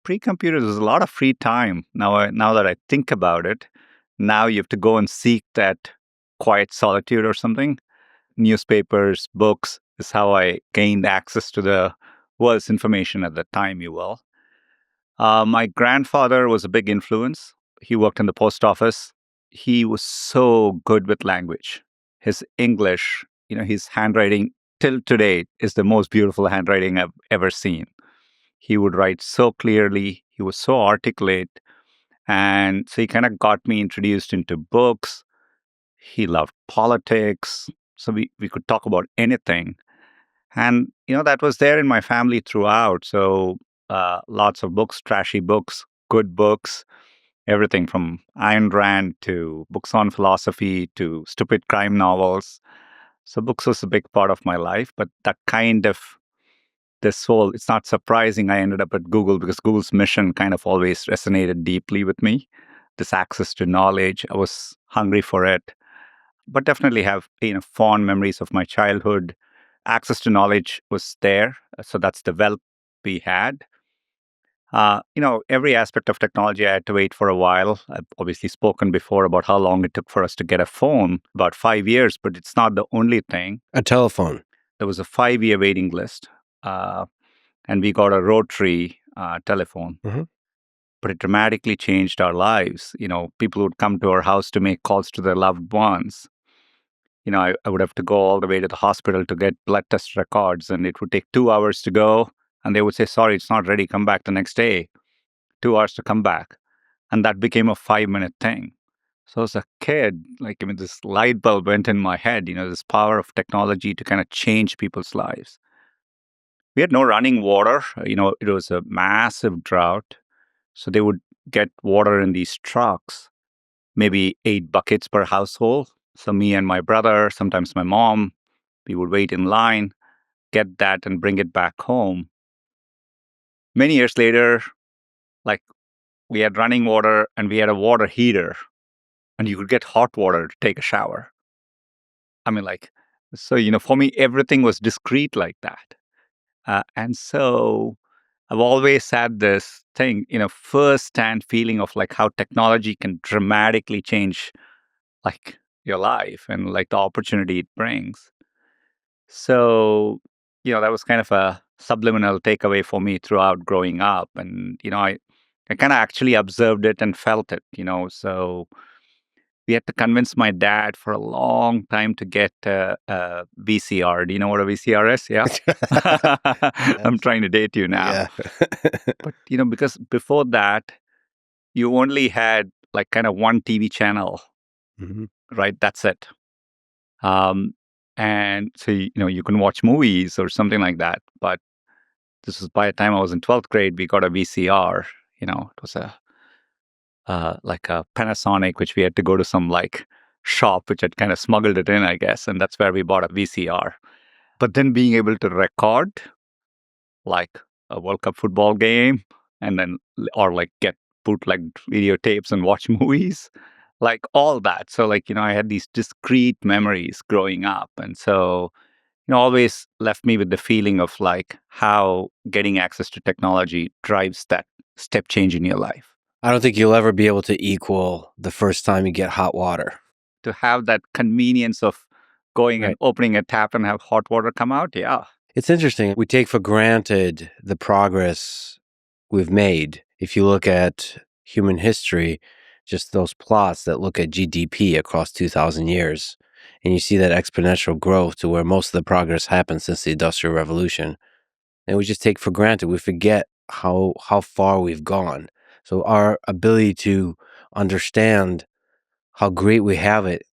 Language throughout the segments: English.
pre-computers was a lot of free time. Now that I think about it, now you have to go and seek that quiet solitude or something. Newspapers, books is how I gained access to the world's information at the time, you will. My grandfather was a big influence. He worked in the post office. He was so good with language. His English, his handwriting till today is the most beautiful handwriting I've ever seen. He would write so clearly. He was so articulate. And so he kind of got me introduced into books. He loved politics. So we could talk about anything. And, that was there in my family throughout. So lots of books, trashy books, good books, everything from Ayn Rand to books on philosophy to stupid crime novels. So books was a big part of my life. But that kind of this whole, it's not surprising I ended up at Google because Google's mission kind of always resonated deeply with me. This access to knowledge, I was hungry for it, but definitely have fond memories of my childhood. Access to knowledge was there, so that's the wealth we had. Every aspect of technology I had to wait for a while. I've obviously spoken before about how long it took for us to get a phone, about 5 years, but it's not the only thing. A telephone. There was a 5-year waiting list. And we got a rotary telephone. Mm-hmm. But it dramatically changed our lives. People would come to our house to make calls to their loved ones. I would have to go all the way to the hospital to get blood test records, and it would take 2 hours to go. And they would say, sorry, it's not ready. Come back the next day. 2 hours to come back. And that became a 5-minute thing. So as a kid, this light bulb went in my head, this power of technology to kind of change people's lives. We had no running water. It was a massive drought. So they would get water in these trucks, maybe 8 buckets per household. So me and my brother, sometimes my mom, we would wait in line, get that and bring it back home. Many years later, we had running water and we had a water heater and you could get hot water to take a shower. So, for me, everything was discreet like that. And so I've always had this thing, first-hand feeling of how technology can dramatically change your life and the opportunity it brings. So, that was kind of a subliminal takeaway for me throughout growing up. And, I kind of actually observed it and felt it, so we had to convince my dad for a long time to get a VCR. Do you know what a VCR is? Yeah. I'm trying to date you now. Yeah. But, because before that, you only had kind of one TV channel, Mm-hmm. right? That's it. And so, you can watch movies or something like that. But this was by the time I was in 12th grade, we got a VCR. It was a Panasonic, which we had to go to some shop, which had kind of smuggled it in, I guess. And that's where we bought a VCR. But then being able to record a World Cup football game and then, or get bootleg videotapes and watch movies, all that. So I had these discrete memories growing up. And so, always left me with the feeling of how getting access to technology drives that step change in your life. I don't think you'll ever be able to equal the first time you get hot water. To have that convenience of going Right. and opening a tap and have hot water come out, yeah. It's interesting. We take for granted the progress we've made. If you look at human history, just those plots that look at GDP across 2,000 years, and you see that exponential growth to where most of the progress happened since the Industrial Revolution. And we just take for granted. We forget how far we've gone. So our ability to understand how great we have it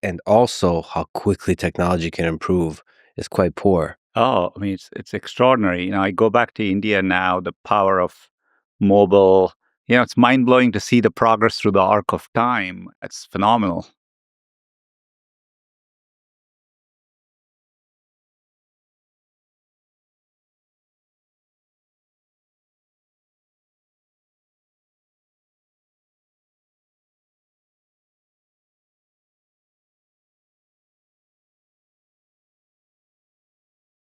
and also how quickly technology can improve is quite poor. Oh, it's extraordinary. I go back to India now, the power of mobile. It's mind-blowing to see the progress through the arc of time. It's phenomenal.